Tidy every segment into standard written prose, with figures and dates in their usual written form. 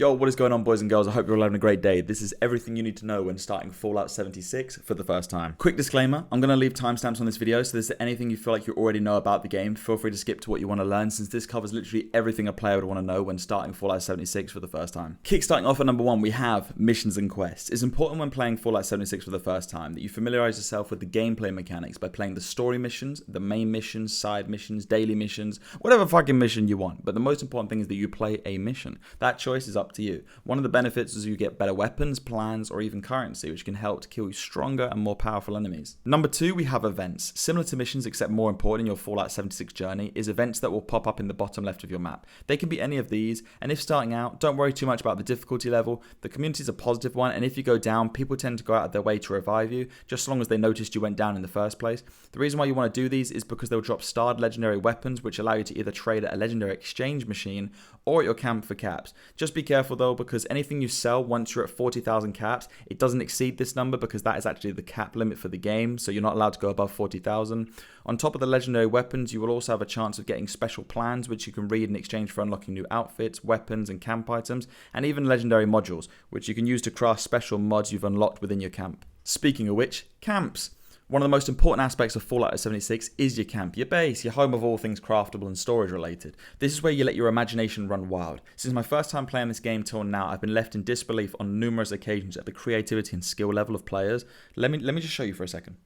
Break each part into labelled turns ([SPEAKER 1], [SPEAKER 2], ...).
[SPEAKER 1] Yo, what is going on, boys and girls? I hope you're all having a great day. This is everything you need to know when starting Fallout 76 for the first time. Quick disclaimer, I'm going to leave timestamps on this video, so if there's anything you feel like you already know about the game, feel free to skip to what you want to learn, since this covers literally everything a player would want to know when starting Fallout 76 for the first time. Kickstarting off at number 1, we have missions and quests. It's important when playing Fallout 76 for the first time that you familiarize yourself with the gameplay mechanics by playing the story missions, the main missions, side missions, daily missions, whatever fucking mission you want. But the most important thing is that you play a mission. That choice is up to you. One of the benefits is you get better weapons, plans, or even currency, which can help to kill stronger and more powerful enemies. Number 2, we have events. Similar to missions, except more important in your Fallout 76 journey, is events that will pop up in the bottom left of your map. They can be any of these, and if starting out, don't worry too much about the difficulty level. The community is a positive one, and if you go down, people tend to go out of their way to revive you, just as long as they noticed you went down in the first place. The reason why you want to do these is because they'll drop starred legendary weapons, which allow you to either trade at a legendary exchange machine or at your camp for caps. Just be careful though, because anything you sell once you're at 40,000 caps, it doesn't exceed this number because that is actually the cap limit for the game, so you're not allowed to go above 40,000. On top of the legendary weapons, you will also have a chance of getting special plans, which you can read in exchange for unlocking new outfits, weapons, and camp items, and even legendary modules, which you can use to craft special mods you've unlocked within your camp. Speaking of which, camps. One of the most important aspects of Fallout 76 is your camp, your base, your home of all things craftable and storage related. This is where you let your imagination run wild. Since my first time playing this game till now, I've been left in disbelief on numerous occasions at the creativity and skill level of players. Let me just show you for a second.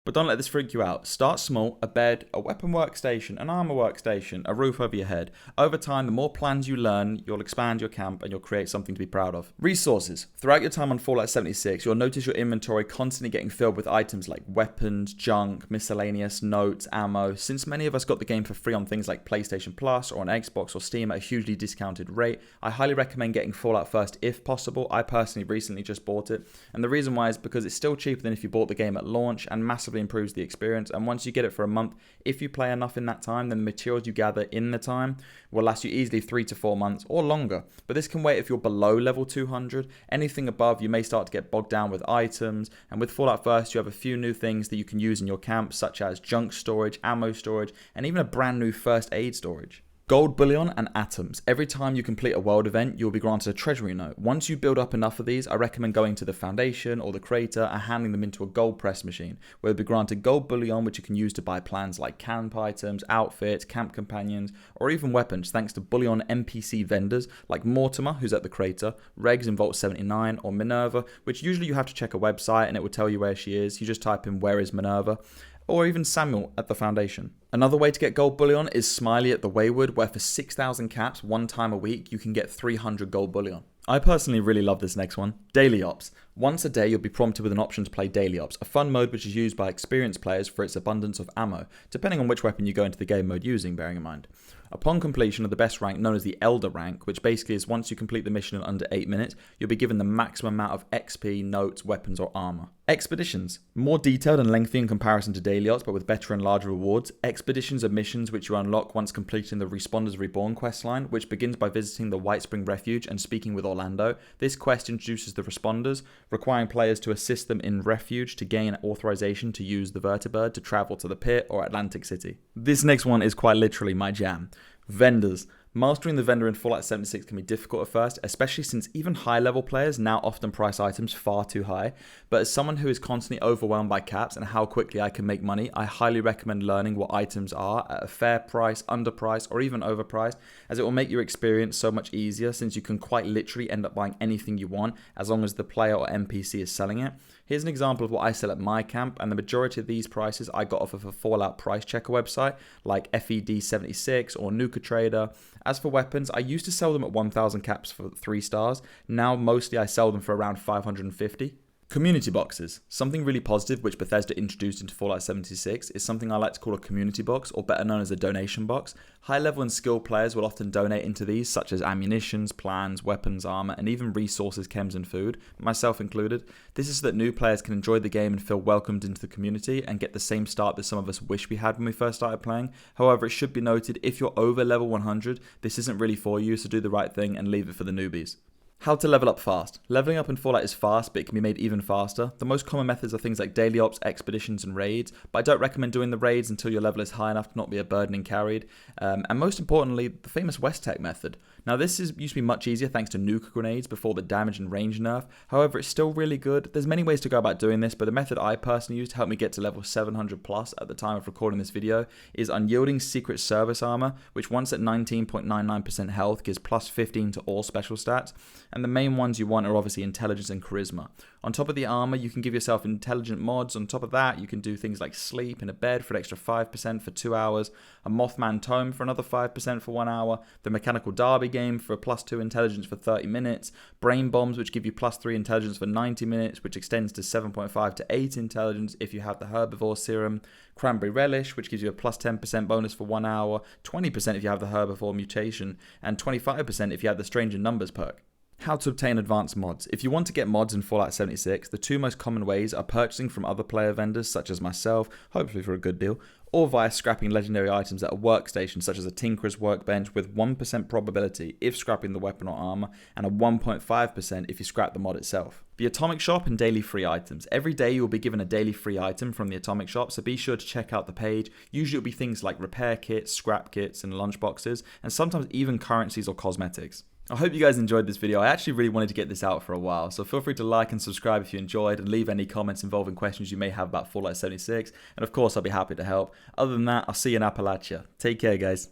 [SPEAKER 1] But don't let this freak you out. Start small, a bed, a weapon workstation, an armor workstation, a roof over your head. Over time, the more plans you learn, you'll expand your camp and you'll create something to be proud of. Resources. Throughout your time on Fallout 76, you'll notice your inventory constantly getting filled with items like weapons, junk, miscellaneous, notes, ammo. Since many of us got the game for free on things like PlayStation Plus or on Xbox or Steam at a hugely discounted rate, I highly recommend getting Fallout first if possible. I personally recently just bought it, and the reason why is because it's still cheaper than if you bought the game at launch and massively improves the experience. And once you get it for a month, if you play enough in that time, then the materials you gather in the time will last you easily 3 to 4 months or longer. But this can wait if you're below level 200. Anything above, you may start to get bogged down with items, and with Fallout First you have a few new things that you can use in your camp, such as junk storage, ammo storage, and even a brand new first aid storage. Gold bullion and atoms. Every time you complete a world event, you'll be granted a treasury note. Once you build up enough of these, I recommend going to the Foundation or the Crater and handing them into a gold press machine, where you'll be granted gold bullion, which you can use to buy plans like camp items, outfits, camp companions, or even weapons, thanks to bullion NPC vendors like Mortimer, who's at the Crater, Regs in Vault 79, or Minerva, which usually you have to check a website and it will tell you where she is. You just type in "where is Minerva," or even Samuel at the Foundation. Another way to get gold bullion is Smiley at the Wayward, where for 6,000 caps one time a week, you can get 300 gold bullion. I personally really love this next one. Daily Ops. Once a day, you'll be prompted with an option to play Daily Ops, a fun mode which is used by experienced players for its abundance of ammo, depending on which weapon you go into the game mode using, bearing in mind. Upon completion of the best rank, known as the Elder rank, which basically is once you complete the mission in under 8 minutes, you'll be given the maximum amount of XP, notes, weapons, or armor. Expeditions. More detailed and lengthy in comparison to Daily Ops, but with better and larger rewards. Expeditions are missions which you unlock once completing the Responders Reborn questline, which begins by visiting the White Spring Refuge and speaking with Orlando. This quest introduces the Responders, requiring players to assist them in Refuge to gain authorization to use the Vertibird to travel to the Pit or Atlantic City. This next one is quite literally my jam. Vendors. Mastering the vendor in Fallout 76 can be difficult at first, especially since even high-level players now often price items far too high. But as someone who is constantly overwhelmed by caps and how quickly I can make money, I highly recommend learning what items are at a fair price, underpriced, or even overpriced, as it will make your experience so much easier, since you can quite literally end up buying anything you want as long as the player or NPC is selling it. Here's an example of what I sell at my camp, and the majority of these prices I got off of a Fallout price checker website like FED76 or Nuka Trader. As for weapons, I used to sell them at 1,000 caps for 3 stars. Now mostly I sell them for around 550. Community boxes. Something really positive which Bethesda introduced into Fallout 76 is something I like to call a community box, or better known as a donation box. High level and skilled players will often donate into these, such as ammunitions, plans, weapons, armor, and even resources, chems, and food, myself included. This is so that new players can enjoy the game and feel welcomed into the community and get the same start that some of us wish we had when we first started playing. However, it should be noted, if you're over level 100, this isn't really for you, so do the right thing and leave it for the newbies. How to level up fast. Leveling up in Fallout is fast, but it can be made even faster. The most common methods are things like daily ops, expeditions, and raids, but I don't recommend doing the raids until your level is high enough to not be a burden and carried. And most importantly, the famous West Tech method. Now this used to be much easier thanks to nuke grenades before the damage and range nerf. However, it's still really good. There's many ways to go about doing this, but the method I personally used to help me get to level 700 plus at the time of recording this video is unyielding Secret Service armor, which once at 19.99% health gives plus 15 to all special stats. And the main ones you want are obviously intelligence and charisma. On top of the armor, you can give yourself intelligent mods. On top of that, you can do things like sleep in a bed for an extra 5% for 2 hours, a Mothman tome for another 5% for 1 hour, the mechanical derby game for a +2 intelligence for 30 minutes, brain bombs which give you +3 intelligence for 90 minutes, which extends to 7.5 to 8 intelligence if you have the herbivore serum, cranberry relish which gives you a +10% bonus for 1 hour, 20% if you have the herbivore mutation, and 25% if you have the stranger numbers perk. How to obtain advanced mods. If you want to get mods in Fallout 76, the two most common ways are purchasing from other player vendors such as myself, hopefully for a good deal, or via scrapping legendary items at a workstation such as a Tinkerer's Workbench with 1% probability if scrapping the weapon or armor, and a 1.5% if you scrap the mod itself. The Atomic Shop and daily free items. Every day you will be given a daily free item from the Atomic Shop, so be sure to check out the page. Usually it will be things like repair kits, scrap kits, and lunchboxes, and sometimes even currencies or cosmetics. I hope you guys enjoyed this video. I actually really wanted to get this out for a while, so feel free to like and subscribe if you enjoyed, and leave any comments involving questions you may have about Fallout 76, and of course I'll be happy to help. Other than that, I'll see you in Appalachia. Take care, guys.